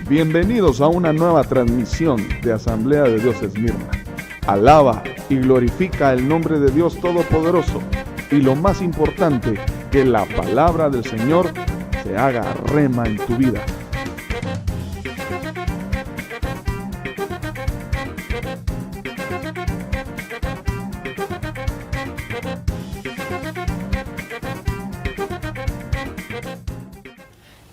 Bienvenidos a una nueva transmisión de Asamblea de Dios Esmirna. Alaba y glorifica el nombre de Dios Todopoderoso y lo más importante, que la palabra del Señor se haga rema en tu vida.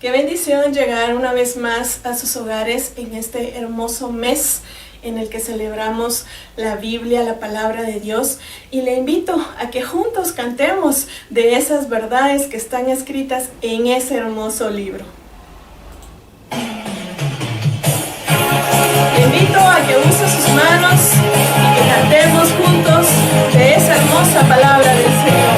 Qué bendición llegar una vez más a sus hogares en este hermoso mes en el que celebramos la Biblia, la palabra de Dios, y le invito a que juntos cantemos de esas verdades que están escritas en ese hermoso libro. Le invito a que use sus manos y que cantemos juntos de esa hermosa palabra del Señor.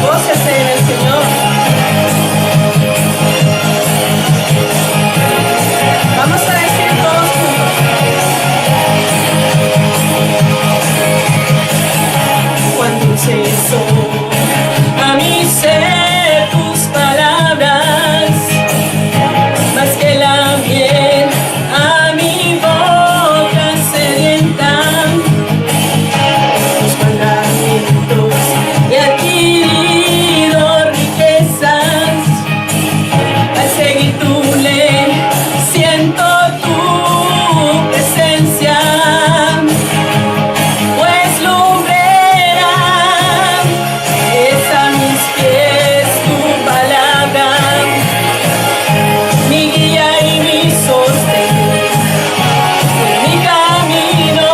Gócese en el Señor. Vamos a decir todos juntos. Cuán dulces son a mi ser tus palabras, más que la miel a mi boca sedientan. Tus mandamientos he adquirido riquezas, al seguir tu ley siento tu presencia, pues lumbrera es a mis pies tu palabra, mi guía y mi sostén en mi camino,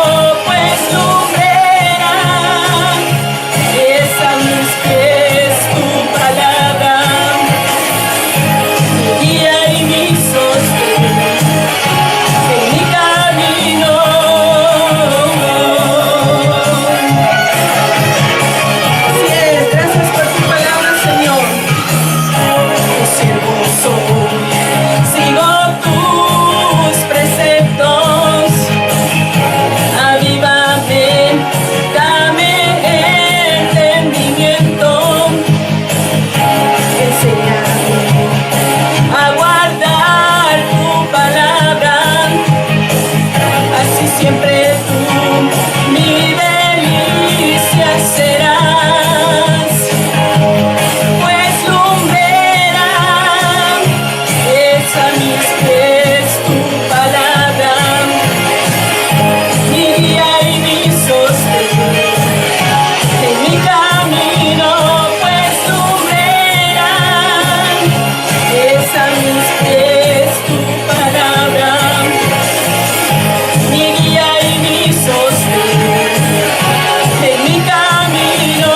pues lumbrera es a mis pies tu palabra, mi guía y mi sostén en mi camino. Así es, gracias por tu palabra, Señor. Tu siervo soy, sigo tus preceptos. Avívame, dame entendimiento. Enséñame a guardar tu palabra, así siempre tú mi delicia serás, pues lumbrera es a mis pies tu palabra, mi guía y mi sostén en mi camino, pues lumbrera es a mis pies tu palabra, mi guía y mi sostén en mi camino.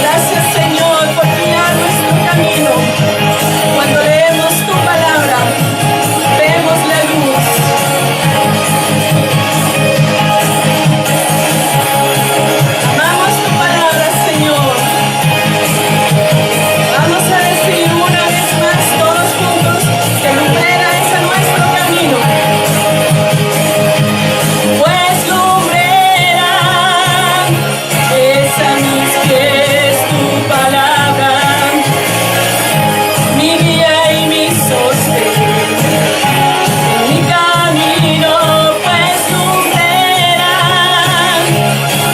Gracias, Señor, por guiar nuestro camino. Cuando leemos tu palabra, vemos la luz. Amamos tu palabra, Señor. Vamos a decir una vez más todos juntos que lumbrera es a nuestro camino, pues lumbrera es a mis pies tu palabra, mi guía y mi sostén en mi camino, pues lumbrera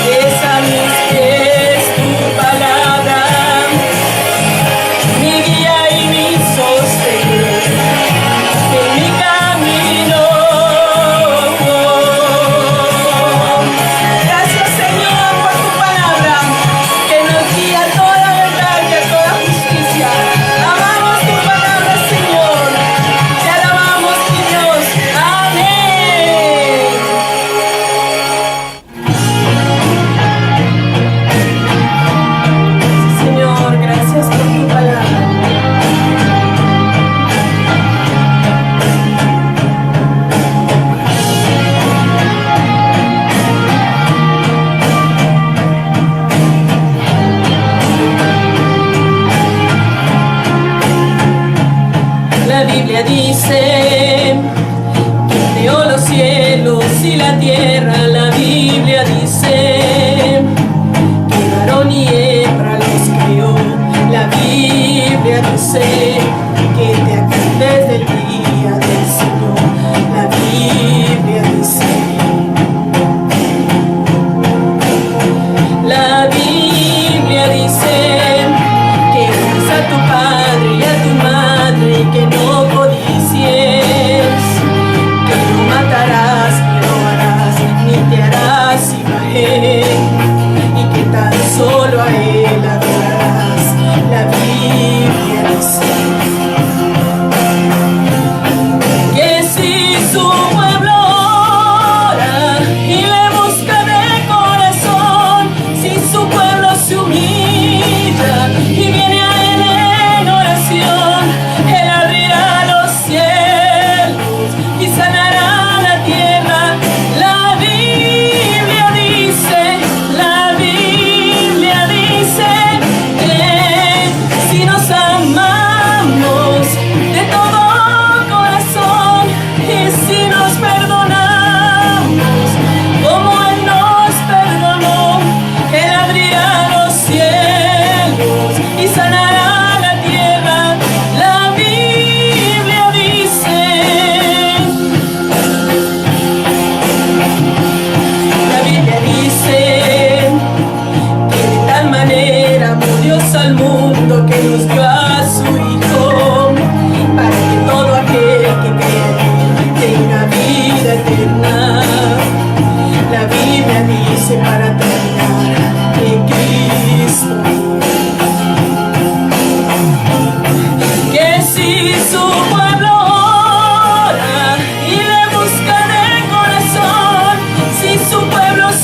es a mis pies tu palabra, mi guía y mi sostén en mi camino. Gracias, Señor, por tu palabra que nos guía a toda verdad y a toda justicia. Amamos tu palabra, Señor. Te alabamos, mi Dios. Amén. Señor, gracias por tu palabra. La Biblia dice: creó los cielos y la tierra. La Biblia dice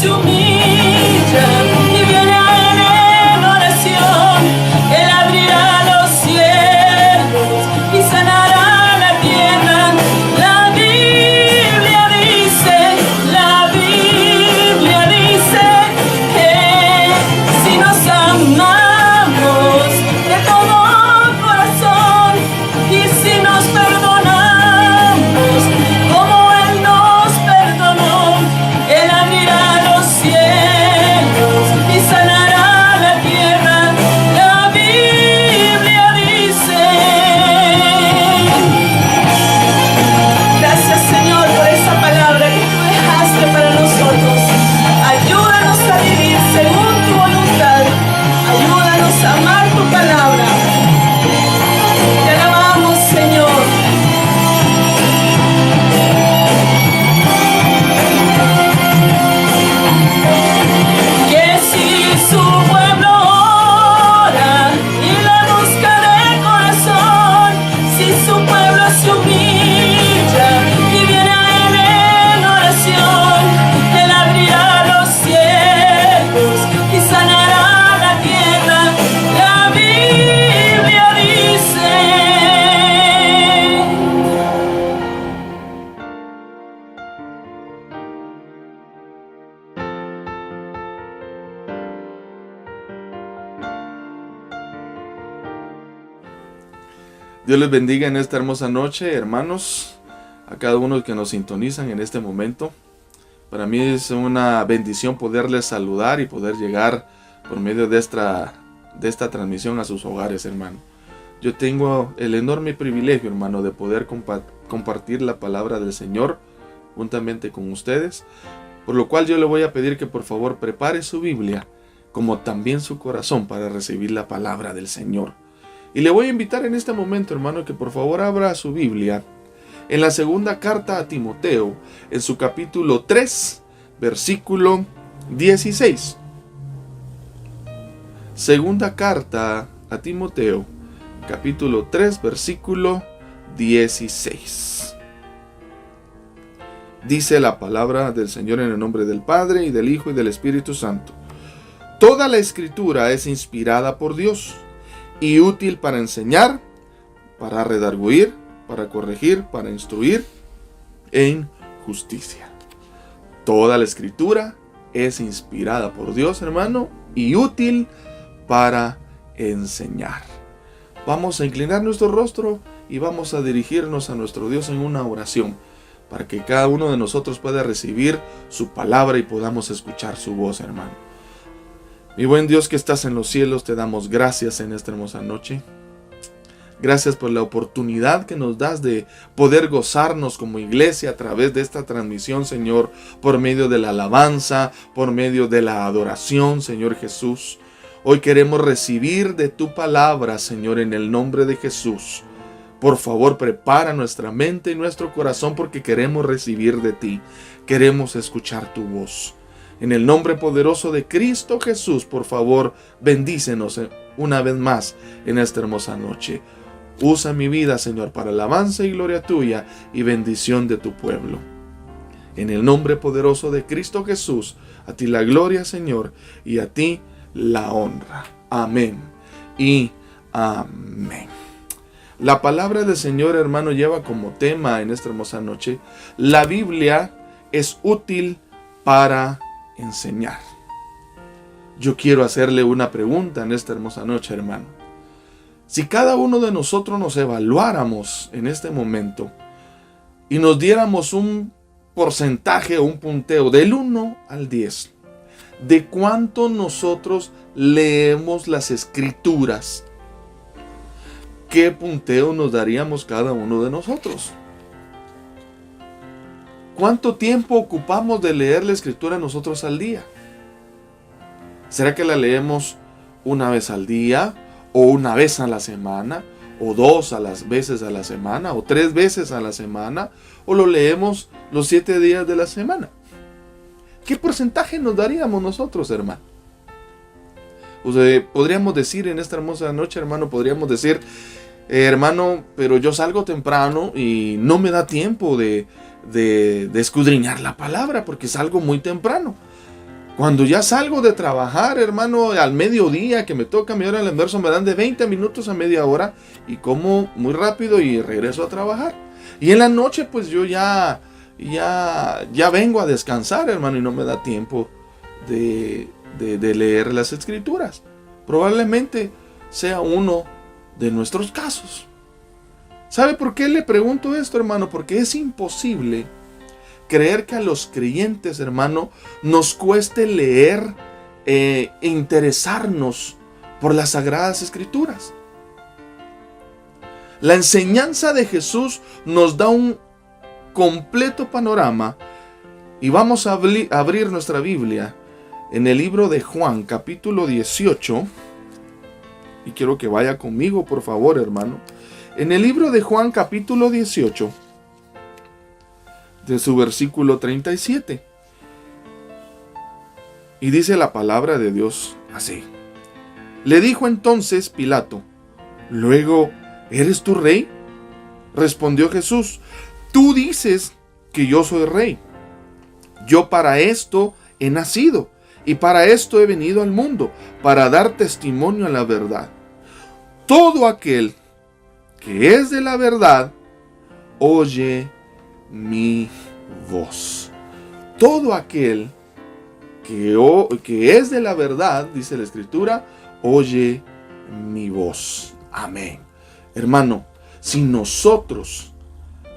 se humilla y viene a Él en oración, Él abrirá los cielos y sanará la tierra. La Biblia dice que si nos amamos de todo corazón y si nos perdonamos como Él nos perdonó, Él abrirá los cielos y sanará la tierra. La Biblia dice. Gracias, Señor, por esa palabra que tú dejaste para nosotros. Ayúdanos a vivir según tu voluntad. Ayúdanos a amar tu palabra. Te alabamos, Señor. Que si su pueblo ora y le busca de corazón, si su pueblo se humilla y viene a Él en oración, Él abrirá los cielos y sanará la tierra. La Biblia dice. Dios les bendiga en esta hermosa noche, hermanos, a cada uno que nos sintonizan en este momento. Para mí es una bendición poderles saludar y poder llegar por medio de esta transmisión a sus hogares, hermano. Yo tengo el enorme privilegio, hermano, de poder compartir la palabra del Señor juntamente con ustedes, por lo cual yo le voy a pedir que por favor prepare su Biblia, como también su corazón, para recibir la palabra del Señor. Y le voy a invitar en este momento, hermano, que por favor abra su Biblia en la segunda carta a Timoteo, en su capítulo 3, versículo 16. Segunda carta a Timoteo, capítulo 3, versículo 16. Dice la palabra del Señor en el nombre del Padre, y del Hijo, y del Espíritu Santo. Toda la Escritura es inspirada por Dios y útil para enseñar, para redarguir, para corregir, para instruir en justicia. Toda la Escritura es inspirada por Dios, hermano, y útil para enseñar. Vamos a inclinar nuestro rostro y vamos a dirigirnos a nuestro Dios en una oración, para que cada uno de nosotros pueda recibir su palabra y podamos escuchar su voz, hermano. Mi buen Dios que estás en los cielos, te damos gracias en esta hermosa noche. Gracias por la oportunidad que nos das de poder gozarnos como iglesia a través de esta transmisión, Señor, por medio de la alabanza, por medio de la adoración, Señor Jesús. Hoy queremos recibir de tu palabra, Señor, en el nombre de Jesús. Por favor, prepara nuestra mente y nuestro corazón, porque queremos recibir de ti. Queremos escuchar tu voz. En el nombre poderoso de Cristo Jesús, por favor, bendícenos una vez más en esta hermosa noche. Usa mi vida, Señor, para alabanza y gloria tuya y bendición de tu pueblo. En el nombre poderoso de Cristo Jesús, a ti la gloria, Señor, y a ti la honra. Amén y amén. La palabra del Señor, hermano, lleva como tema en esta hermosa noche: la Biblia es útil para enseñar. Yo quiero hacerle una pregunta en esta hermosa noche, hermano. Si cada uno de nosotros nos evaluáramos en este momento y nos diéramos un porcentaje o un punteo del 1 al 10 de cuánto nosotros leemos las Escrituras, ¿qué punteo nos daríamos cada uno de nosotros? ¿Cuánto tiempo ocupamos de leer la Escritura nosotros al día? ¿Será que la leemos una vez al día? ¿O una vez a la semana? ¿O 2 veces a la semana? ¿O 3 veces a la semana? ¿O lo leemos los 7 días de la semana? ¿Qué porcentaje nos daríamos nosotros, hermano? Podríamos decir en esta hermosa noche, hermano, podríamos decir, hermano, pero yo salgo temprano y no me da tiempo de escudriñar la palabra porque salgo muy temprano. Cuando ya salgo de trabajar, hermano, al mediodía, que me toca mi hora del almuerzo, me dan de 20 minutos a media hora y como muy rápido y regreso a trabajar. Y en la noche, pues yo ya vengo a descansar, hermano, y no me da tiempo de leer las escrituras. Probablemente sea uno de nuestros casos. ¿Sabe por qué le pregunto esto, hermano? Porque es imposible creer que a los creyentes, hermano, nos cueste leer e interesarnos por las Sagradas Escrituras. La enseñanza de Jesús nos da un completo panorama y vamos a abrir nuestra Biblia en el libro de Juan, capítulo 18. Y quiero que vaya conmigo, por favor, hermano. En el libro de Juan, capítulo 18, de su versículo 37. Y dice la palabra de Dios así. Le dijo entonces Pilato: «Luego, ¿eres tú rey?». Respondió Jesús: «Tú dices que yo soy rey. Yo para esto he nacido y para esto he venido al mundo, para dar testimonio a la verdad. Todo aquel que es de la verdad, oye mi voz». Todo aquel que es de la verdad, dice la Escritura, oye mi voz. Amén. Hermano, si nosotros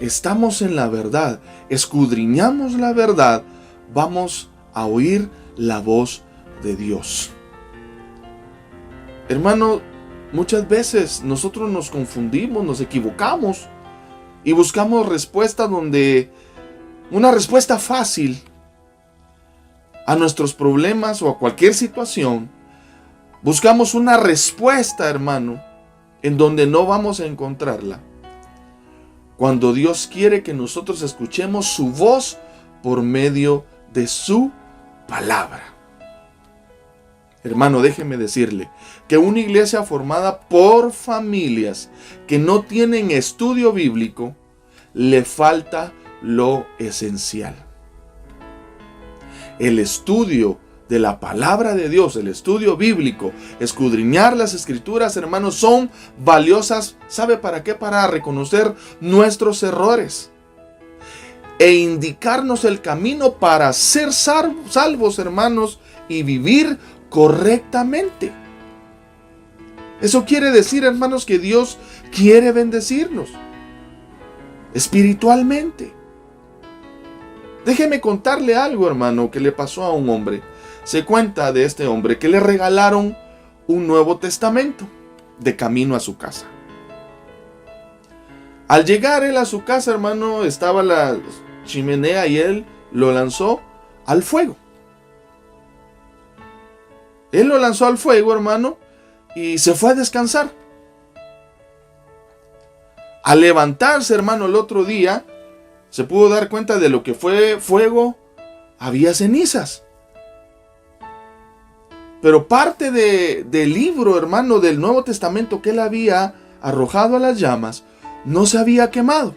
estamos en la verdad, escudriñamos la verdad, vamos a oír la voz de Dios. Hermano, muchas veces nosotros nos confundimos, nos equivocamos y buscamos respuestas una respuesta fácil a nuestros problemas o a cualquier situación. Buscamos una respuesta, hermano, en donde no vamos a encontrarla. Cuando Dios quiere que nosotros escuchemos su voz por medio de su palabra. Hermano, déjeme decirle que una iglesia formada por familias que no tienen estudio bíblico, le falta lo esencial. El estudio de la palabra de Dios, el estudio bíblico, escudriñar las escrituras, hermanos, son valiosas. ¿Sabe para qué? Para reconocer nuestros errores e indicarnos el camino para ser salvos, hermanos, y vivir correctamente. Eso quiere decir, hermanos, que Dios quiere bendecirnos espiritualmente. Déjeme contarle algo, hermano, que le pasó a un hombre. Se cuenta de este hombre que le regalaron un Nuevo Testamento de camino a su casa. Al llegar él a su casa, hermano, estaba la chimenea y él lo lanzó al fuego. Él lo lanzó al fuego, hermano, y se fue a descansar. Al levantarse, hermano, el otro día, se pudo dar cuenta de lo que fue fuego. Había cenizas. Pero parte del libro, hermano, del Nuevo Testamento que él había arrojado a las llamas, no se había quemado.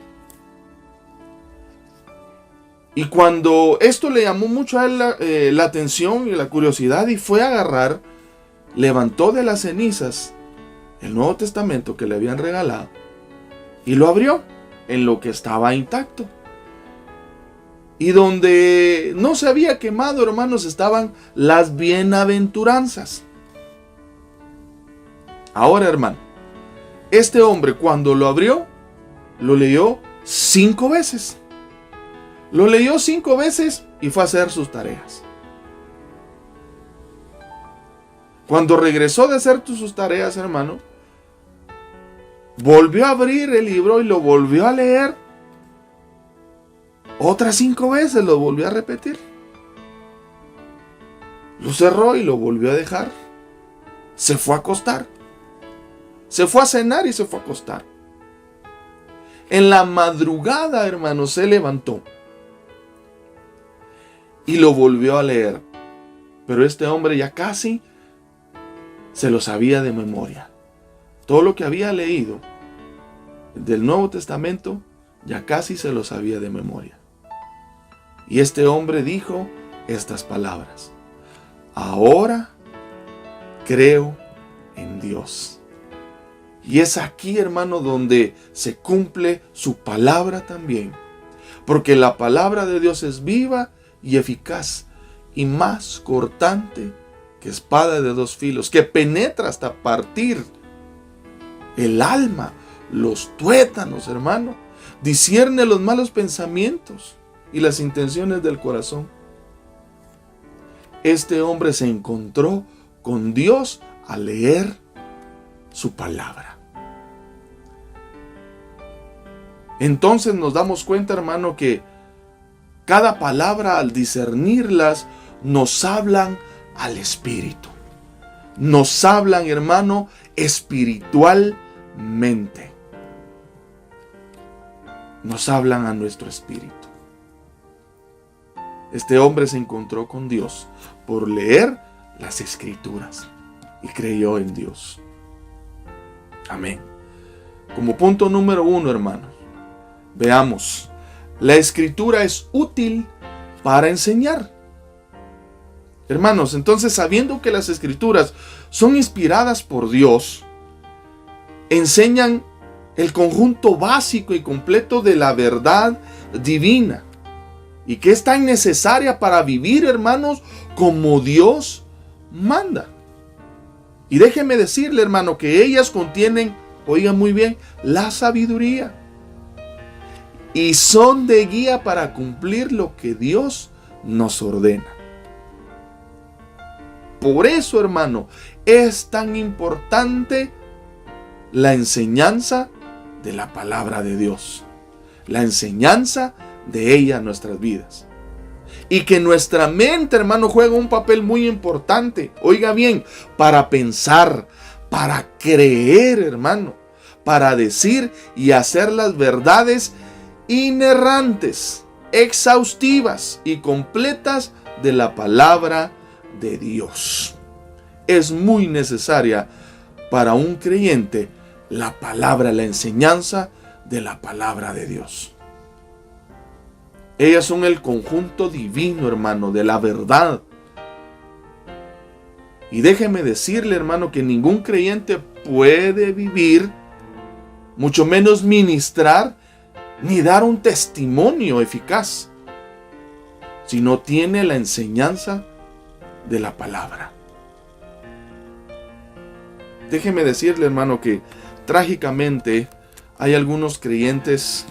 Y cuando esto le llamó mucho a él la atención y la curiosidad, y fue a agarrar, levantó de las cenizas el Nuevo Testamento que le habían regalado y lo abrió en lo que estaba intacto. Y donde no se había quemado, hermanos, estaban las bienaventuranzas. Ahora, hermano, este hombre cuando lo abrió, lo leyó 5 veces. Lo leyó 5 veces y fue a hacer sus tareas. Cuando regresó de hacer sus tareas, hermano, volvió a abrir el libro y lo volvió a leer. Otras 5 veces lo volvió a repetir. Lo cerró y lo volvió a dejar. Se fue a acostar. Se fue a cenar y se fue a acostar. En la madrugada, hermano, se levantó y lo volvió a leer. Pero este hombre ya casi se lo sabía de memoria. Todo lo que había leído del Nuevo Testamento ya casi se lo sabía de memoria. Y este hombre dijo estas palabras: ahora creo en Dios. Y es aquí, hermano, donde se cumple su palabra también. Porque la palabra de Dios es viva y eficaz y más cortante que espada de dos filos, que penetra hasta partir el alma, los tuétanos, hermano. Discierne los malos pensamientos y las intenciones del corazón. Este hombre se encontró con Dios al leer su palabra. Entonces nos damos cuenta, hermano, que cada palabra, al discernirlas, nos hablan al espíritu. Nos hablan, hermano, espiritualmente. Nos hablan a nuestro espíritu. Este hombre se encontró con Dios por leer las Escrituras y creyó en Dios. Amén. Como punto número 1, hermanos, veamos, la Escritura es útil para enseñar. Hermanos, entonces, sabiendo que las Escrituras son inspiradas por Dios, enseñan el conjunto básico y completo de la verdad divina, y que es tan necesaria para vivir, hermanos, como Dios manda. Y déjeme decirle, hermano, que ellas contienen, oigan muy bien, la sabiduría. Y son de guía para cumplir lo que Dios nos ordena. Por eso, hermano, es tan importante la enseñanza de la palabra de Dios. La enseñanza de ella en nuestras vidas. Y que nuestra mente, hermano, juega un papel muy importante. Oiga bien, para pensar, para creer, hermano, para decir y hacer las verdades inerrantes, exhaustivas y completas de la palabra de Dios. Es muy necesaria para un creyente la palabra, la enseñanza de la palabra de Dios. Ellas son el conjunto divino, hermano, de la verdad. Y déjeme decirle, hermano, que ningún creyente puede vivir, mucho menos ministrar, ni dar un testimonio eficaz, si no tiene la enseñanza de la palabra. Déjeme decirle, hermano, que trágicamente hay algunos creyentes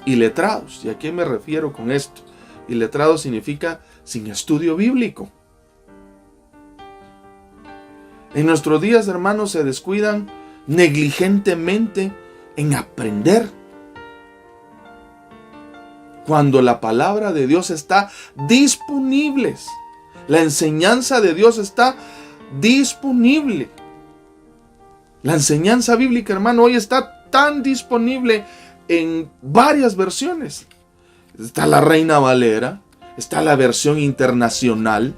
iletrados. ¿Y a qué me refiero con esto? Iletrado significa sin estudio bíblico. En nuestros días, hermanos, se descuidan negligentemente en aprender, cuando la palabra de Dios está disponible. La enseñanza de Dios está disponible. La enseñanza bíblica, hermano, hoy está tan disponible en varias versiones. Está la Reina Valera, está la versión internacional,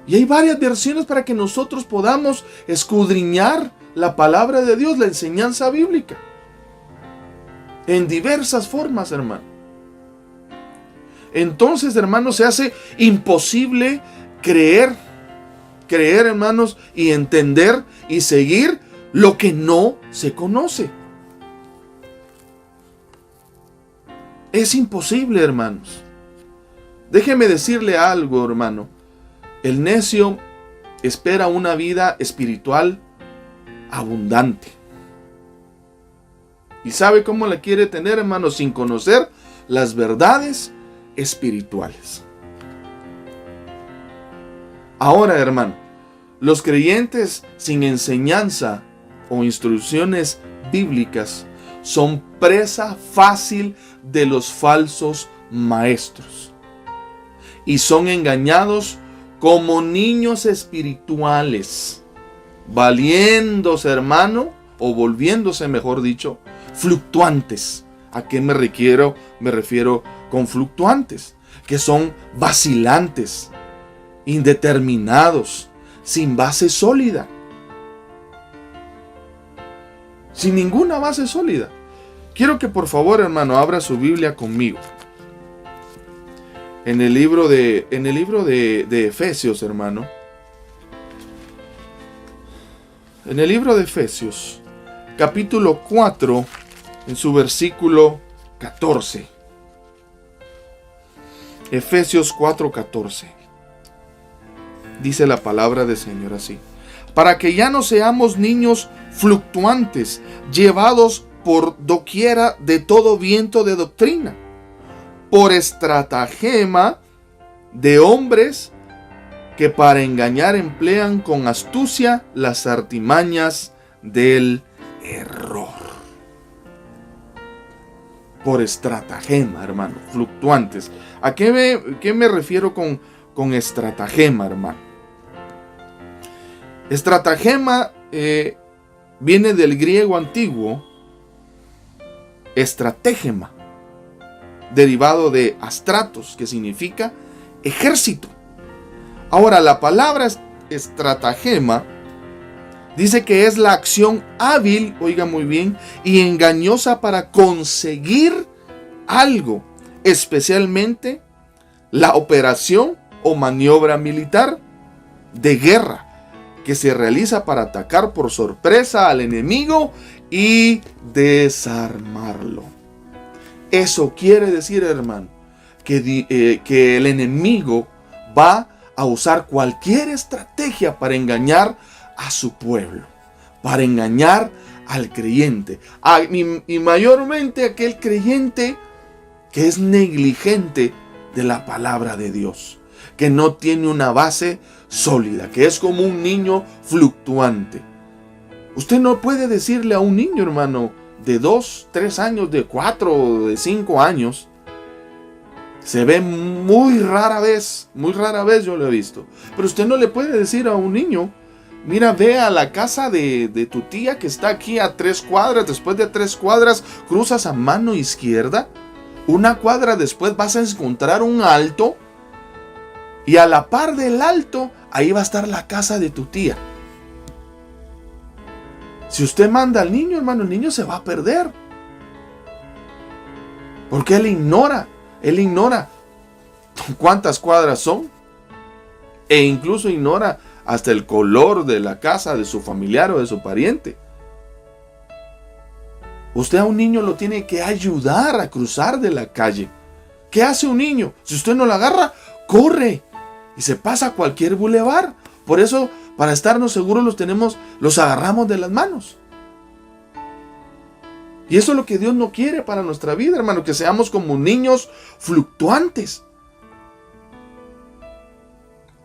y hay varias versiones para que nosotros podamos escudriñar la palabra de Dios, la enseñanza bíblica, en diversas formas, hermano. Entonces, hermanos, se hace imposible creer, hermanos, y entender y seguir lo que no se conoce. Es imposible, hermanos. Déjeme decirle algo, hermano. El necio espera una vida espiritual abundante. ¿Y sabe cómo la quiere tener, hermano? Sin conocer las verdades espirituales. Ahora, hermano, los creyentes sin enseñanza o instrucciones bíblicas son presa fácil de los falsos maestros y son engañados como niños espirituales, valiéndose, hermano, o volviéndose, mejor dicho, fluctuantes. ¿A qué me refiero con fluctuantes? Que son vacilantes, indeterminados, sin base sólida. Sin ninguna base sólida. Quiero que por favor, hermano, abra su Biblia conmigo. en el libro de Efesios, hermano. En el libro de Efesios, capítulo 4, en su versículo 14. Efesios 4:14. Dice la palabra del Señor así: para que ya no seamos niños fluctuantes, llevados por doquiera de todo viento de doctrina, por estratagema de hombres que para engañar emplean con astucia las artimañas del error. Por estratagema, hermano, fluctuantes. ¿A qué me refiero con estratagema, hermano? Estratagema viene del griego antiguo, estratégema, derivado de astratos, que significa ejército. Ahora, la palabra estratagema dice que es la acción hábil, oiga muy bien, y engañosa para conseguir algo, especialmente la operación o maniobra militar de guerra que se realiza para atacar por sorpresa al enemigo y desarmarlo. Eso quiere decir, hermano, que el enemigo va a usar cualquier estrategia para engañar a su pueblo, para engañar al creyente, y mayormente aquel creyente que es negligente de la palabra de Dios, que no tiene una base sólida, que es como un niño fluctuante. Usted no puede decirle a un niño, hermano, de 2, 3 años, de 4, de 5 años. Se ve muy rara vez yo lo he visto. Pero usted no le puede decir a un niño: mira, ve a la casa de tu tía que está aquí a 3 cuadras. Después de 3 cuadras cruzas a mano izquierda. 1 cuadra después vas a encontrar un alto. Y a la par del alto, ahí va a estar la casa de tu tía. Si usted manda al niño, hermano, el niño se va a perder. Porque él ignora cuántas cuadras son. E incluso ignora hasta el color de la casa de su familiar o de su pariente. Usted a un niño lo tiene que ayudar a cruzar de la calle. ¿Qué hace un niño? Si usted no lo agarra, corre y se pasa a cualquier bulevar. Por eso, para estarnos seguros, los agarramos de las manos. Y eso es lo que Dios no quiere para nuestra vida, hermano, que seamos como niños fluctuantes.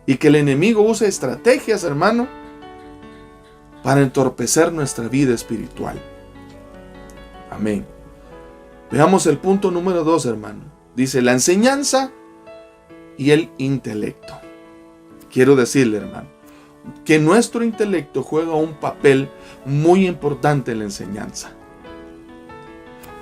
Y que el enemigo use estrategias, hermano, para entorpecer nuestra vida espiritual. Amén. Veamos el punto número 2, hermano. Dice la enseñanza y el intelecto. Quiero decirle, hermano, que nuestro intelecto juega un papel muy importante en la enseñanza.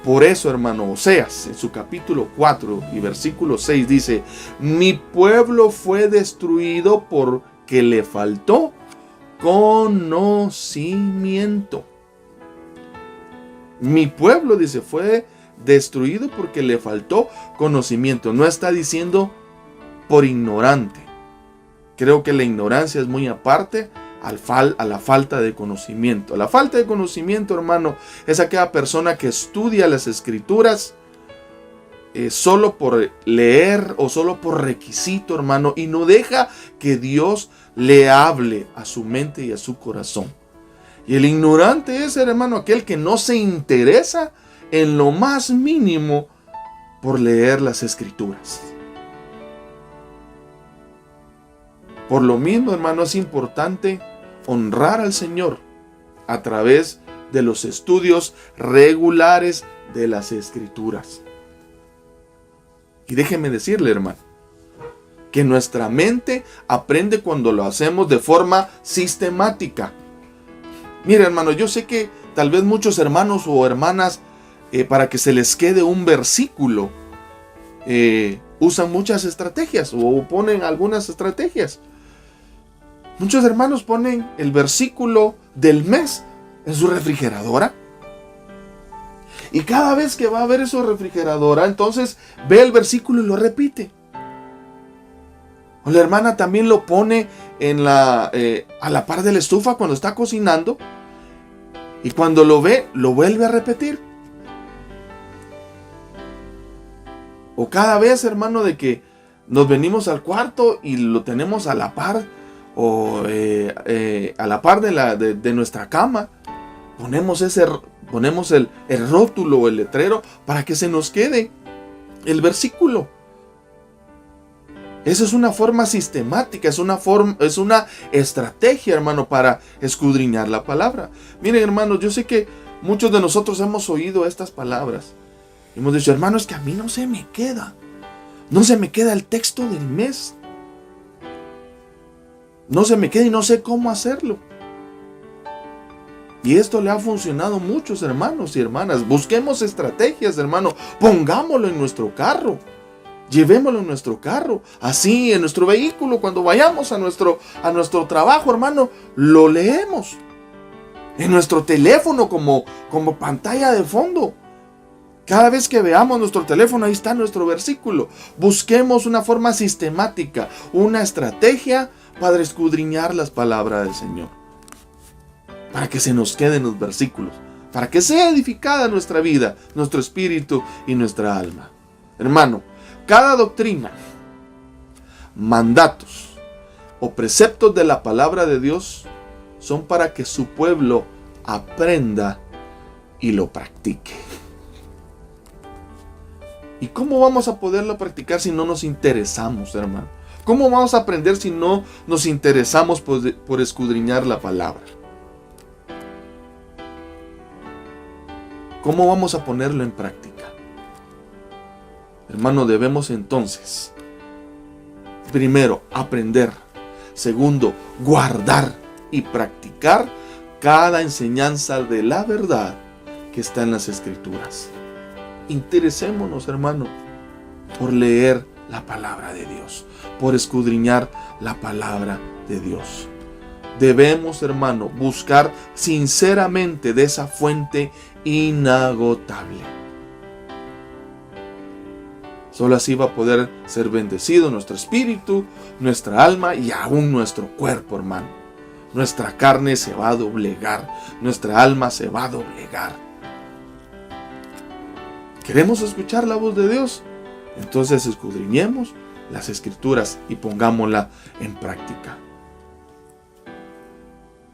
Por eso, hermano, Oseas, en su capítulo 4 y versículo 6 dice: mi pueblo fue destruido porque le faltó conocimiento. Mi pueblo, dice, fue destruido porque le faltó conocimiento. No está diciendo por ignorante. Creo que la ignorancia es muy aparte a la falta de conocimiento. La falta de conocimiento, hermano, es aquella persona que estudia las escrituras solo por leer o solo por requisito, hermano, y no deja que Dios le hable a su mente y a su corazón. Y el ignorante es, hermano, aquel que no se interesa en lo más mínimo por leer las escrituras. Por lo mismo, hermano, es importante honrar al Señor a través de los estudios regulares de las escrituras. Y déjeme decirle, hermano, que nuestra mente aprende cuando lo hacemos de forma sistemática. Mira, hermano, yo sé que tal vez muchos hermanos o hermanas, para que se les quede un versículo, usan muchas estrategias o ponen algunas estrategias. Muchos hermanos ponen el versículo del mes en su refrigeradora. Y cada vez que va a ver su refrigeradora, entonces ve el versículo y lo repite. O la hermana también lo pone a la par de la estufa cuando está cocinando. Y cuando lo ve, lo vuelve a repetir. O cada vez, hermano, de que nos venimos al cuarto y lo tenemos a la par. O a la par de nuestra cama. Ponemos el rótulo o el letrero para que se nos quede el versículo. Esa es una forma sistemática, es una estrategia, hermano, para escudriñar la palabra. Miren, hermanos, yo sé que muchos de nosotros hemos oído estas palabras. Hemos dicho, hermano, es que a mí no se me queda el texto del mes. No se me queda y no sé cómo hacerlo. Y esto le ha funcionado a muchos hermanos y hermanas. Busquemos estrategias, hermano. Pongámoslo en nuestro carro. Llevémoslo en nuestro carro. Así, en nuestro vehículo, cuando vayamos a nuestro trabajo, hermano, lo leemos. En nuestro teléfono como pantalla de fondo. Cada vez que veamos nuestro teléfono, ahí está nuestro versículo. Busquemos una forma sistemática, una estrategia para escudriñar las palabras del Señor. Para que se nos queden los versículos. Para que sea edificada nuestra vida, nuestro espíritu y nuestra alma. Hermano, cada doctrina, mandatos o preceptos de la palabra de Dios son para que su pueblo aprenda y lo practique. ¿Y cómo vamos a poderlo practicar si no nos interesamos, hermano? ¿Cómo vamos a aprender si no nos interesamos por escudriñar la palabra? ¿Cómo vamos a ponerlo en práctica? Hermano, debemos entonces, primero, aprender. Segundo, guardar y practicar cada enseñanza de la verdad que está en las Escrituras. Interesémonos, hermano, por leer la palabra de Dios, por escudriñar la palabra de Dios. Debemos, hermano, buscar sinceramente de esa fuente inagotable. Solo así va a poder ser bendecido nuestro espíritu, nuestra alma y aún nuestro cuerpo, hermano. Nuestra carne se va a doblegar, nuestra alma se va a doblegar. ¿Queremos escuchar la voz de Dios? Entonces escudriñemos las Escrituras y pongámosla en práctica.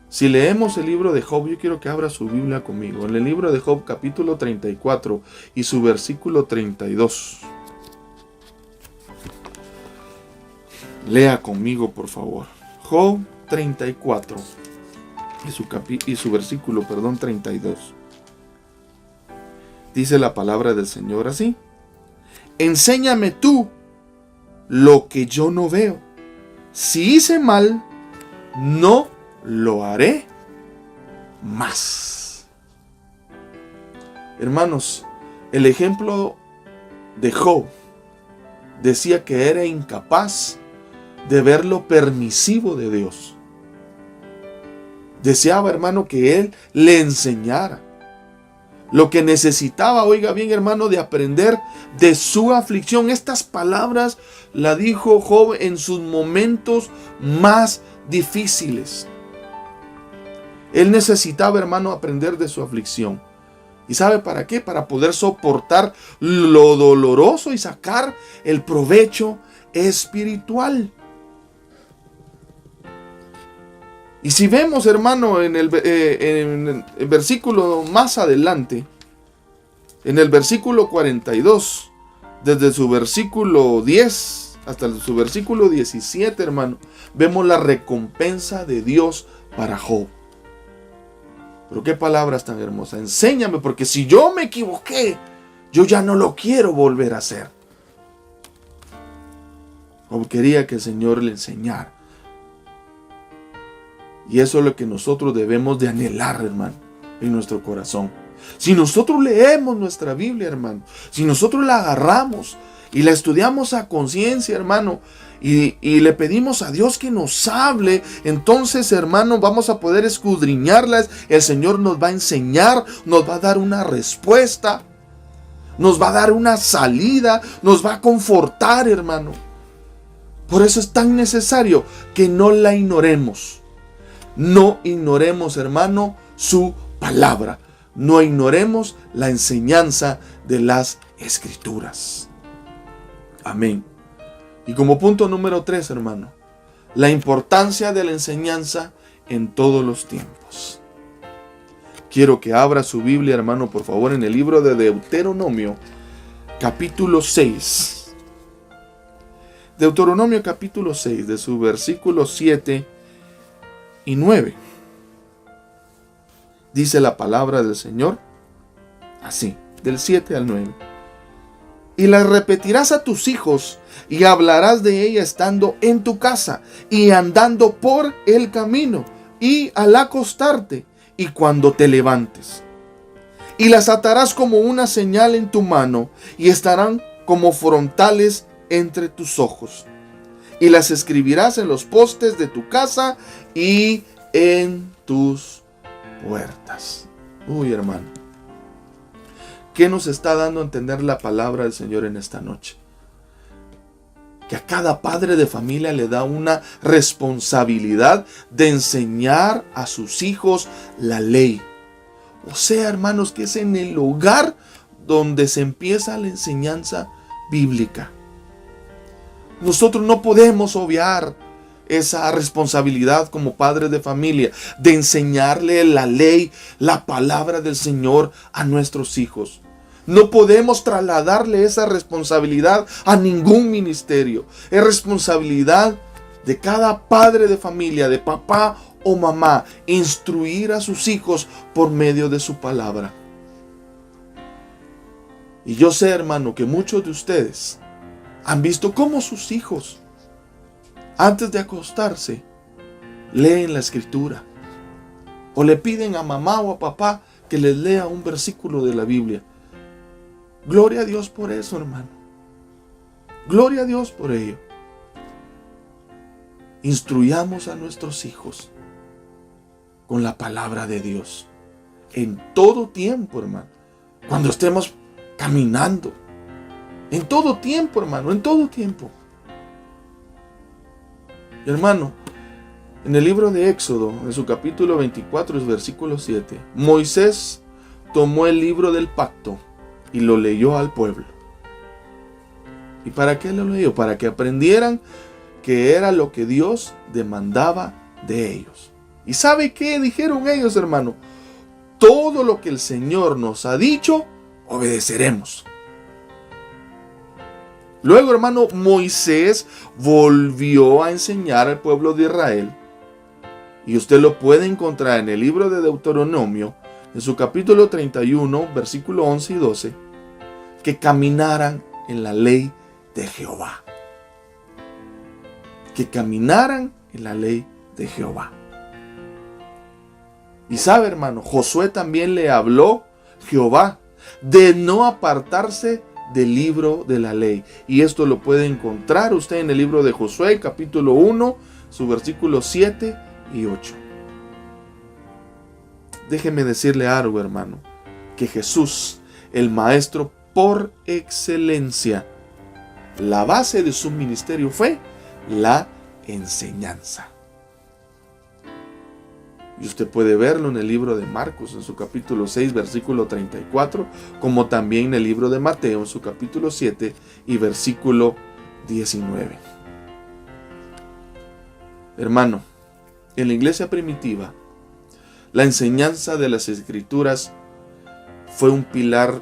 Si leemos el libro de Job, yo quiero que abra su Biblia conmigo. En el libro de Job, capítulo 34 y su versículo 32. Lea conmigo, por favor. Job 34 y su versículo 32. Dice la palabra del Señor así: enséñame tú lo que yo no veo. Si hice mal, no lo haré más. Hermanos, el ejemplo de Job decía que era incapaz de ver lo permisivo de Dios. Deseaba, hermano, que Él le enseñara. Lo que necesitaba, oiga bien, hermano, de aprender de su aflicción. Estas palabras las dijo Job en sus momentos más difíciles. Él necesitaba, hermano, aprender de su aflicción. ¿Y sabe para qué? Para poder soportar lo doloroso y sacar el provecho espiritual. Y si vemos, hermano, en el versículo más adelante, en el versículo 42, desde su versículo 10 hasta su versículo 17, hermano, vemos la recompensa de Dios para Job. Pero qué palabras tan hermosas. Enséñame, porque si yo me equivoqué, yo ya no lo quiero volver a hacer. Job quería que el Señor le enseñara. Y eso es lo que nosotros debemos de anhelar, hermano, en nuestro corazón. Si nosotros leemos nuestra Biblia, hermano, si nosotros la agarramos y la estudiamos a conciencia, hermano, y le pedimos a Dios que nos hable, entonces, hermano, vamos a poder escudriñarlas. El Señor nos va a enseñar, nos va a dar una respuesta, nos va a dar una salida, nos va a confortar, hermano. Por eso es tan necesario que no la ignoremos. No ignoremos, hermano, su palabra. No ignoremos la enseñanza de las Escrituras. Amén. Y como punto número 3, hermano, la importancia de la enseñanza en todos los tiempos. Quiero que abra su Biblia, hermano, por favor, en el libro de Deuteronomio, capítulo 6. Deuteronomio capítulo 6, de sus versículos 7 y 9. Dice la palabra del Señor así, del 7 al 9. Y las repetirás a tus hijos, y hablarás de ella estando en tu casa, y andando por el camino, y al acostarte, y cuando te levantes. Y las atarás como una señal en tu mano, y estarán como frontales entre tus ojos. Y las escribirás en los postes de tu casa y en tus puertas. Uy, hermano, ¿qué nos está dando a entender la palabra del Señor en esta noche? Que a cada padre de familia le da una responsabilidad de enseñar a sus hijos la ley. O sea, hermanos, que es en el hogar donde se empieza la enseñanza bíblica. Nosotros no podemos obviar esa responsabilidad como padres de familia de enseñarle la ley, la palabra del Señor a nuestros hijos. No podemos trasladarle esa responsabilidad a ningún ministerio. Es responsabilidad de cada padre de familia, de papá o mamá, instruir a sus hijos por medio de su palabra. Y yo sé, hermano, que muchos de ustedes han visto cómo sus hijos, antes de acostarse, leen la Escritura. O le piden a mamá o a papá que les lea un versículo de la Biblia. Gloria a Dios por eso, hermano. Gloria a Dios por ello. Instruyamos a nuestros hijos con la palabra de Dios. En todo tiempo, hermano. Cuando estemos caminando. En todo tiempo, hermano. En todo tiempo. Y hermano, en el libro de Éxodo, en su capítulo 24, versículo 7, Moisés tomó el libro del pacto y lo leyó al pueblo. ¿Y para qué lo leyó? Para que aprendieran que era lo que Dios demandaba de ellos. ¿Y sabe qué dijeron ellos, hermano? Todo lo que el Señor nos ha dicho, obedeceremos. Luego, hermano, Moisés volvió a enseñar al pueblo de Israel. Y usted lo puede encontrar en el libro de Deuteronomio, en su capítulo 31, versículo 11 y 12, que caminaran en la ley de Jehová. Que caminaran en la ley de Jehová. Y sabe, hermano, Josué también le habló Jehová de no apartarse del libro de la ley. Y esto lo puede encontrar usted en el libro de Josué, capítulo 1, su versículos 7 y 8. Déjeme decirle algo, hermano, que Jesús, el maestro por excelencia, la base de su ministerio fue la enseñanza. Y usted puede verlo en el libro de Marcos, en su capítulo 6, versículo 34, como también en el libro de Mateo, en su capítulo 7 y versículo 19. Hermano, en la iglesia primitiva, la enseñanza de las Escrituras fue un pilar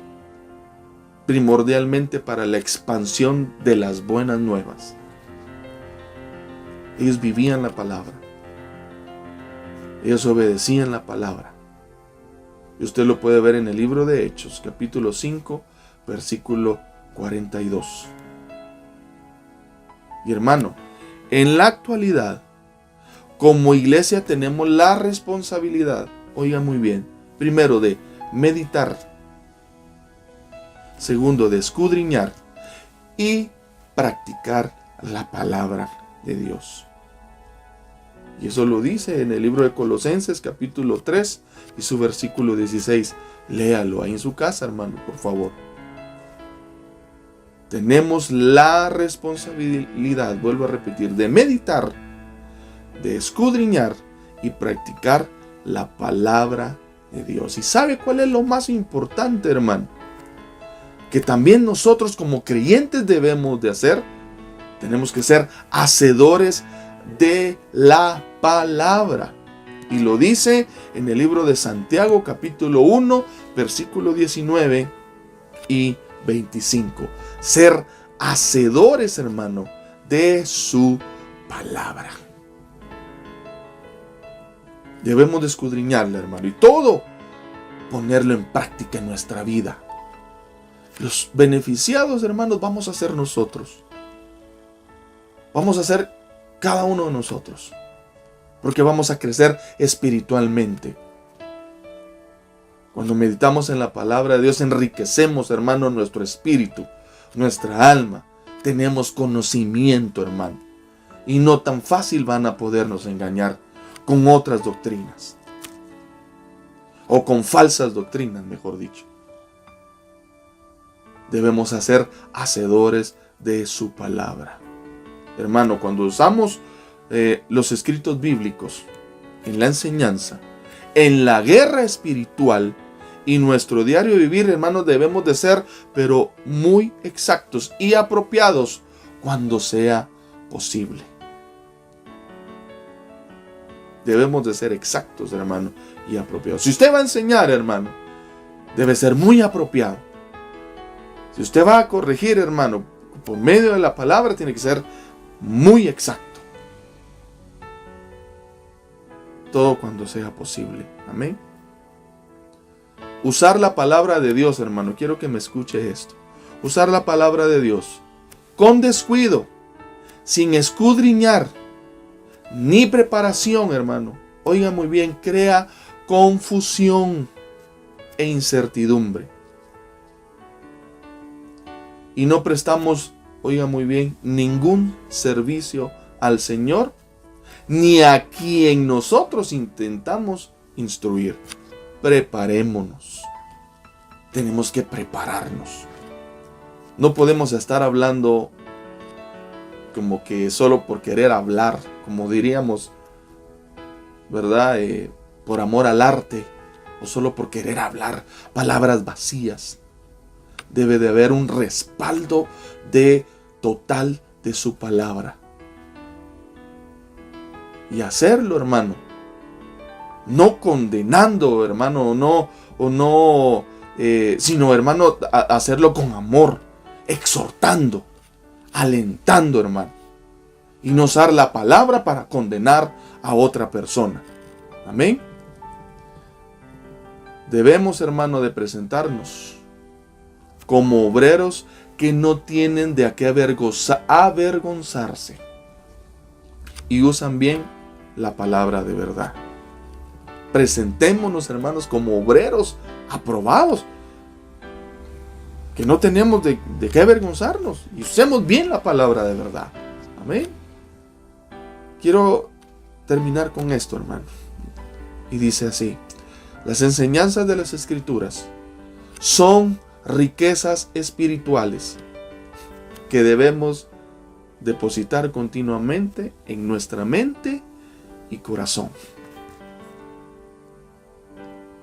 primordialmente para la expansión de las buenas nuevas. Ellos vivían la palabra. Ellos obedecían la palabra. Y usted lo puede ver en el libro de Hechos, capítulo 5, versículo 42. Y hermano, en la actualidad, como iglesia tenemos la responsabilidad, oiga muy bien, primero de meditar, segundo de escudriñar y practicar la palabra de Dios. Y eso lo dice en el libro de Colosenses capítulo 3 y su versículo 16. Léalo ahí en su casa, hermano, por favor. tenemos la responsabilidad, vuelvo a repetir, de meditar, de escudriñar y practicar la palabra de Dios. ¿Y sabe cuál es lo más importante, hermano? Que también nosotros como creyentes debemos de hacer. Tenemos que ser hacedores de la palabra. Y lo dice en el libro de Santiago, capítulo 1, versículo 19 y 25. Ser hacedores, hermano, de su palabra. Debemos de escudriñarla, hermano, y todo ponerlo en práctica en nuestra vida. Los beneficiados, hermanos, vamos a ser nosotros. Vamos a ser cada uno de nosotros. Porque vamos a crecer espiritualmente. Cuando meditamos en la palabra de Dios, enriquecemos, hermano, nuestro espíritu, nuestra alma. Tenemos conocimiento, hermano. Y no tan fácil van a podernos engañar con otras doctrinas. O con falsas doctrinas, mejor dicho. Debemos ser hacedores de su palabra. Hermano, cuando usamos los escritos bíblicos en la enseñanza, en la guerra espiritual y nuestro diario vivir, hermanos, debemos de ser, pero muy exactos y apropiados cuando sea posible. Debemos de ser exactos, hermano, y apropiados. Si usted va a enseñar, hermano, debe ser muy apropiado. Si usted va a corregir, hermano, por medio de la palabra, tiene que ser muy exacto. Todo cuando sea posible. Amén. Usar la palabra de Dios, hermano. Quiero que me escuche esto. Usar la palabra de Dios con descuido, sin escudriñar, ni preparación, hermano. Oiga muy bien, crea confusión e incertidumbre. Y no prestamos, oiga muy bien, ningún servicio al Señor, ni a quien nosotros intentamos instruir. Preparémonos. Tenemos que prepararnos. No podemos estar hablando como que solo por querer hablar, como diríamos, ¿verdad? Por amor al arte, o solo por querer hablar palabras vacías. Debe de haber un respaldo total de su palabra. Y hacerlo, hermano, no condenando, hermano, sino, hermano, hacerlo con amor, exhortando, alentando, hermano. Y no usar la palabra para condenar a otra persona. Amén. Debemos, hermano, de presentarnos como obreros que no tienen de qué avergonzarse. Y usan bien la palabra de verdad. Presentémonos, hermanos, como obreros aprobados, que no tenemos de qué avergonzarnos, y usemos bien la palabra de verdad. Amén. Quiero terminar con esto, hermano. Y dice así: las enseñanzas de las Escrituras son riquezas espirituales que debemos depositar continuamente en nuestra mente y corazón.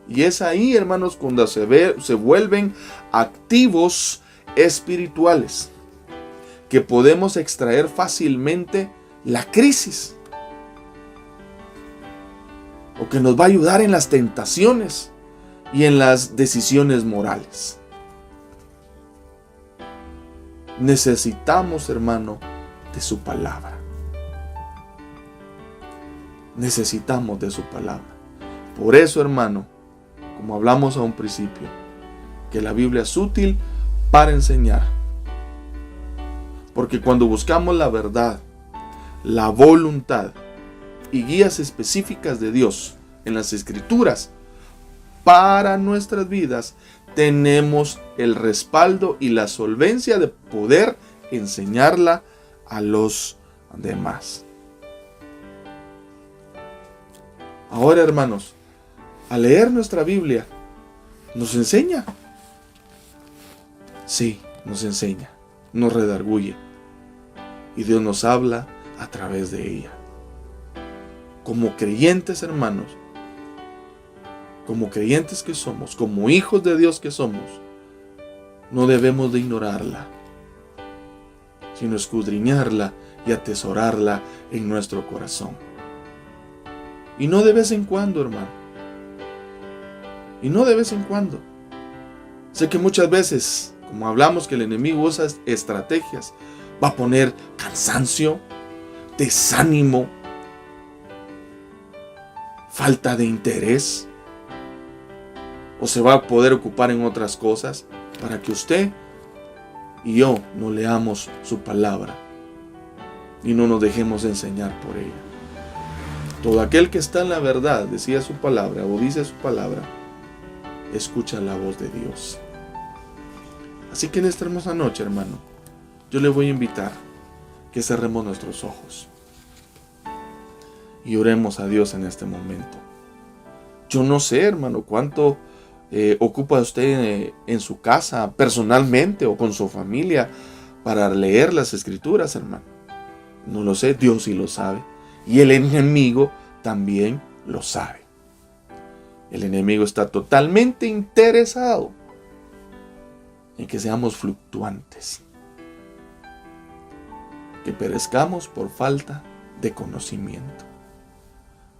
Y es ahí, hermanos, cuando se vuelven activos espirituales, que podemos extraer fácilmente la crisis, o que nos va a ayudar en las tentaciones y en las decisiones morales. Necesitamos, hermano, de su palabra. Necesitamos de su palabra. Por eso, hermano, como hablamos a un principio, que la Biblia es útil para enseñar. Porque cuando buscamos la verdad, la voluntad y guías específicas de Dios en las Escrituras para nuestras vidas, tenemos el respaldo y la solvencia de poder enseñarla a los demás. Ahora, hermanos, al leer nuestra Biblia, ¿nos enseña? Sí, nos enseña. nos redarguye y Dios nos habla a través de ella. Como creyentes, hermanos, como creyentes que somos, como hijos de Dios que somos, no debemos de ignorarla, sino escudriñarla y atesorarla en nuestro corazón. Y no de vez en cuando, hermano. Y no de vez en cuando. Sé que muchas veces, como hablamos, que el enemigo usa estrategias, va a poner cansancio, desánimo, falta de interés, o se va a poder ocupar en otras cosas para que usted y yo no leamos su palabra y no nos dejemos enseñar por ella. Todo aquel que está en la verdad, decía su palabra o dice su palabra, escucha la voz de Dios. Así que en esta hermosa noche, hermano, yo le voy a invitar que cerremos nuestros ojos y oremos a Dios en este momento. Yo no sé, hermano, cuánto ocupa usted en su casa, personalmente o con su familia, para leer las escrituras, hermano. No lo sé, Dios sí lo sabe. Y el enemigo también lo sabe. El enemigo está totalmente interesado en que seamos fluctuantes, que perezcamos por falta de conocimiento.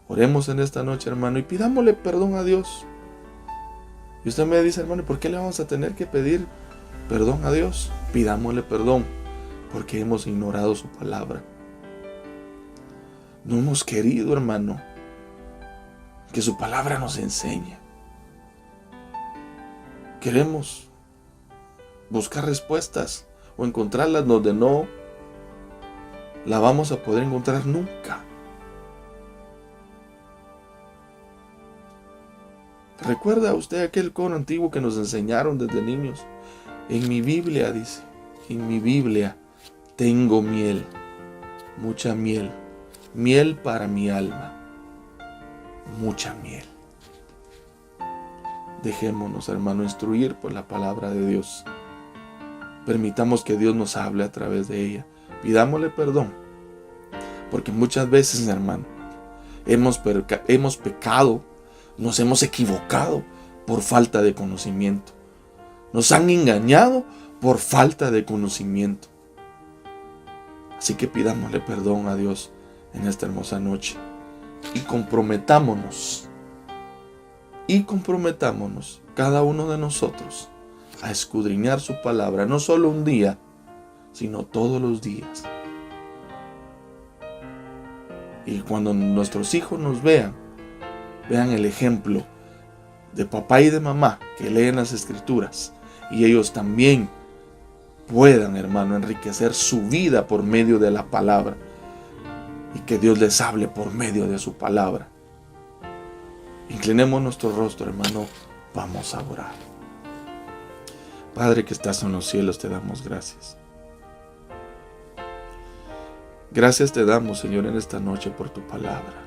Oremos en esta noche, hermano, y pidámosle perdón a Dios. Y usted me dice, hermano, ¿por qué le vamos a tener que pedir perdón a Dios? Pidámosle perdón porque hemos ignorado su palabra. No hemos querido, hermano, que su palabra nos enseñe. Queremos buscar respuestas o encontrarlas donde no la vamos a poder encontrar nunca. ¿Recuerda usted aquel coro antiguo que nos enseñaron desde niños? En mi Biblia, dice, en mi Biblia tengo miel, mucha miel, miel para mi alma, mucha miel. Dejémonos, hermano, instruir por la palabra de Dios. Permitamos que Dios nos hable a través de ella. Pidámosle perdón, porque muchas veces, hermano, hemos pecado, nos hemos equivocado por falta de conocimiento. Nos han engañado por falta de conocimiento. Así que pidámosle perdón a Dios en esta hermosa noche. Y comprometámonos, cada uno de nosotros, a escudriñar su palabra, no solo un día, sino todos los días. Y cuando nuestros hijos nos vean el ejemplo de papá y de mamá que leen las escrituras, y ellos también puedan, hermano, enriquecer su vida por medio de la palabra, y que Dios les hable por medio de su palabra. Inclinemos nuestro rostro, hermano, vamos a orar. Padre que estás en los cielos, te damos gracias. Gracias te damos, Señor, en esta noche por tu palabra.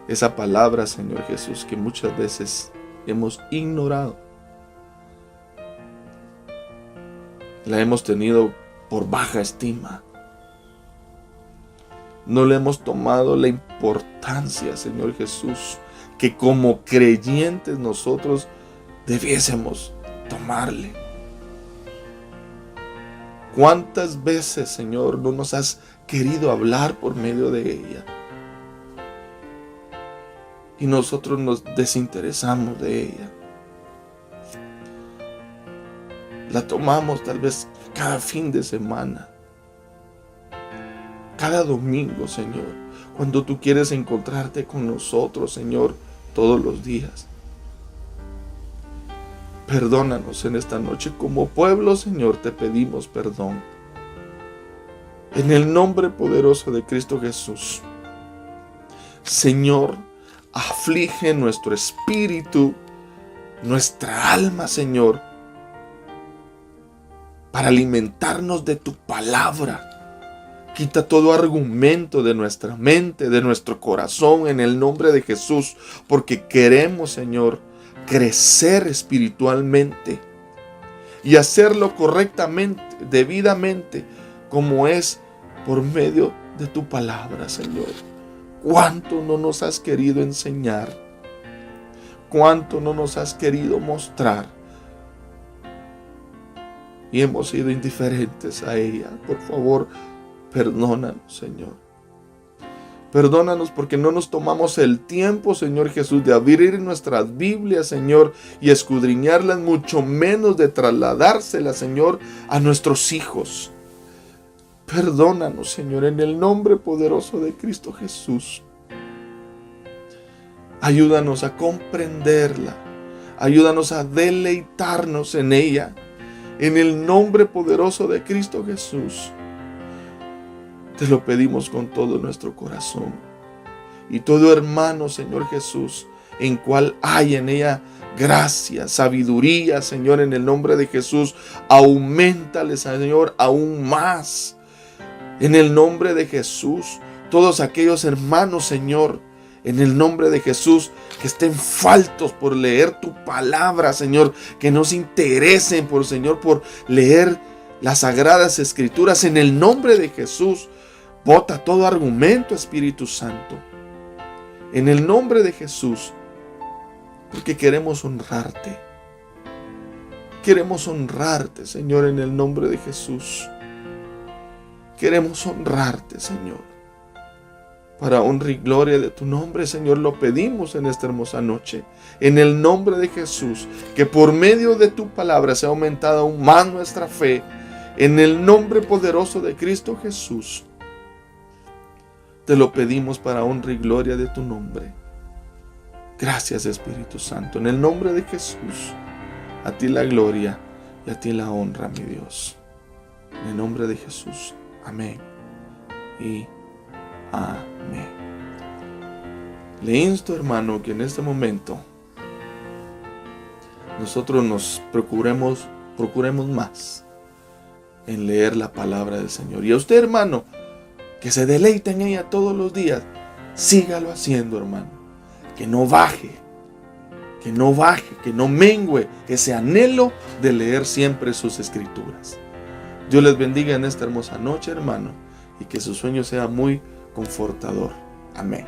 Esa palabra, Señor Jesús, que muchas veces hemos ignorado. La hemos tenido por baja estima. No le hemos tomado la importancia, Señor Jesús, que como creyentes nosotros debiésemos tomarle. ¿Cuántas veces, Señor, no nos has querido hablar por medio de ella? Y nosotros nos desinteresamos de ella. La tomamos tal vez cada fin de semana, cada domingo, Señor, cuando tú quieres encontrarte con nosotros, Señor, todos los días. Perdónanos en esta noche. Como pueblo, Señor, te pedimos perdón. En el nombre poderoso de Cristo Jesús. Señor, aflige nuestro espíritu, nuestra alma, Señor, para alimentarnos de tu palabra. Quita todo argumento de nuestra mente, de nuestro corazón, en el nombre de Jesús, porque queremos, Señor, crecer espiritualmente. y hacerlo correctamente, debidamente, como es por medio de tu palabra, Señor. ¿Cuánto no nos has querido enseñar? ¿Cuánto no nos has querido mostrar? Y hemos sido indiferentes a ella. Por favor, perdónanos, Señor. Perdónanos porque no nos tomamos el tiempo, Señor Jesús, de abrir nuestras Biblias, Señor, y escudriñarlas, mucho menos de trasladárselas, Señor, a nuestros hijos. Perdónanos, Señor, en el nombre poderoso de Cristo Jesús. Ayúdanos a comprenderla. Ayúdanos a deleitarnos en ella. En el nombre poderoso de Cristo Jesús. Te lo pedimos con todo nuestro corazón. Y todo hermano, Señor Jesús, en cual hay en ella gracia, sabiduría, Señor, en el nombre de Jesús, auméntale, Señor, aún más. En el nombre de Jesús, todos aquellos hermanos, Señor, en el nombre de Jesús, que estén faltos por leer tu palabra, Señor, que no se interesen por, Señor, por leer las sagradas escrituras, en el nombre de Jesús, bota todo argumento, Espíritu Santo, en el nombre de Jesús, porque queremos honrarte. Queremos honrarte, Señor, en el nombre de Jesús. Queremos honrarte, Señor. Para honra y gloria de tu nombre, Señor, lo pedimos en esta hermosa noche. En el nombre de Jesús, que por medio de tu palabra sea aumentada aún más nuestra fe. En el nombre poderoso de Cristo Jesús. Te lo pedimos para honra y gloria de tu nombre. Gracias, Espíritu Santo. En el nombre de Jesús, a ti la gloria y a ti la honra, mi Dios. En el nombre de Jesús. Amén. Y amén. Le insto, hermano, que en este momento nosotros nos procuremos más en leer la palabra del Señor. Y a usted, hermano, que se deleite en ella todos los días, sígalo haciendo, hermano. Que no baje, que no mengue ese anhelo de leer siempre sus escrituras. Dios les bendiga en esta hermosa noche, hermano, y que su sueño sea muy confortador. Amén.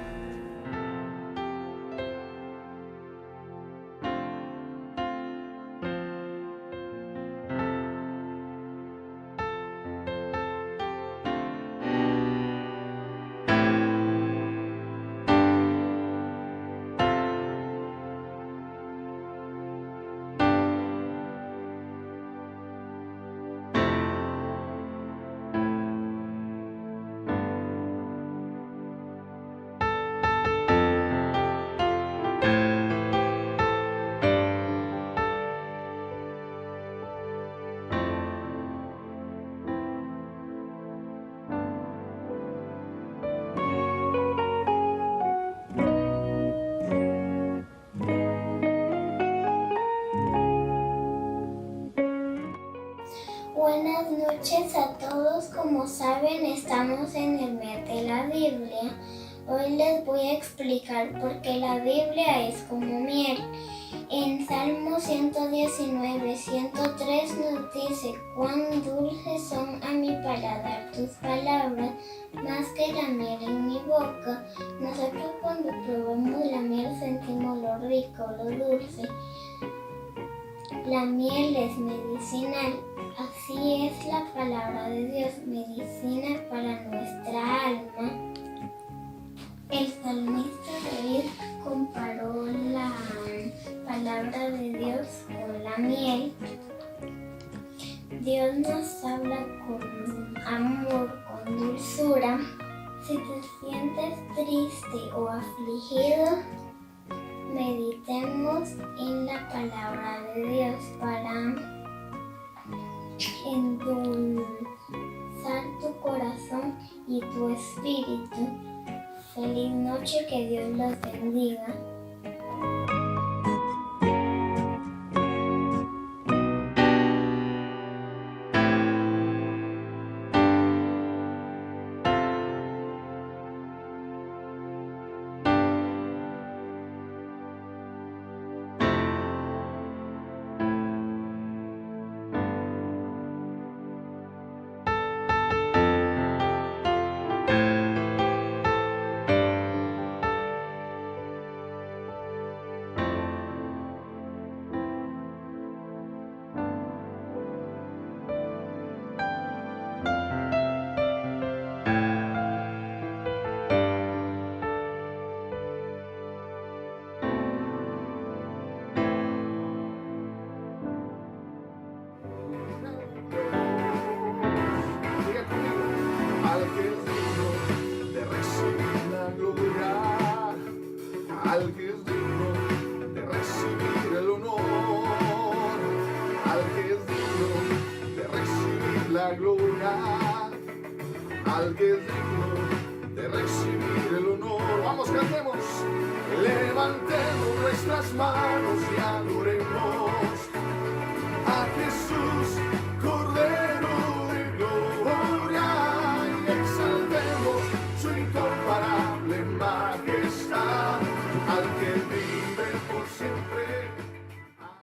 Buenas noches a todos. Como saben, estamos en el mes de la Biblia. Hoy les voy a explicar por qué la Biblia es como miel. En Salmo 119, 103 nos dice: cuán dulces son a mi paladar tus palabras, más que la miel en mi boca. Nosotros cuando probamos la miel sentimos lo rico, lo dulce. La miel es medicinal. Así es la palabra de Dios, medicina para nuestra alma. El salmista David comparó la palabra de Dios con la miel. Dios nos habla con amor, con dulzura. Si te sientes triste o afligido, meditemos en la palabra de Dios para endulzar tu corazón y tu espíritu. Feliz noche, que Dios los bendiga. al que es digno de recibir el honor. Vamos, cantemos. Levantemos nuestras manos y adoremos a Jesús, Cordero de gloria, y exaltemos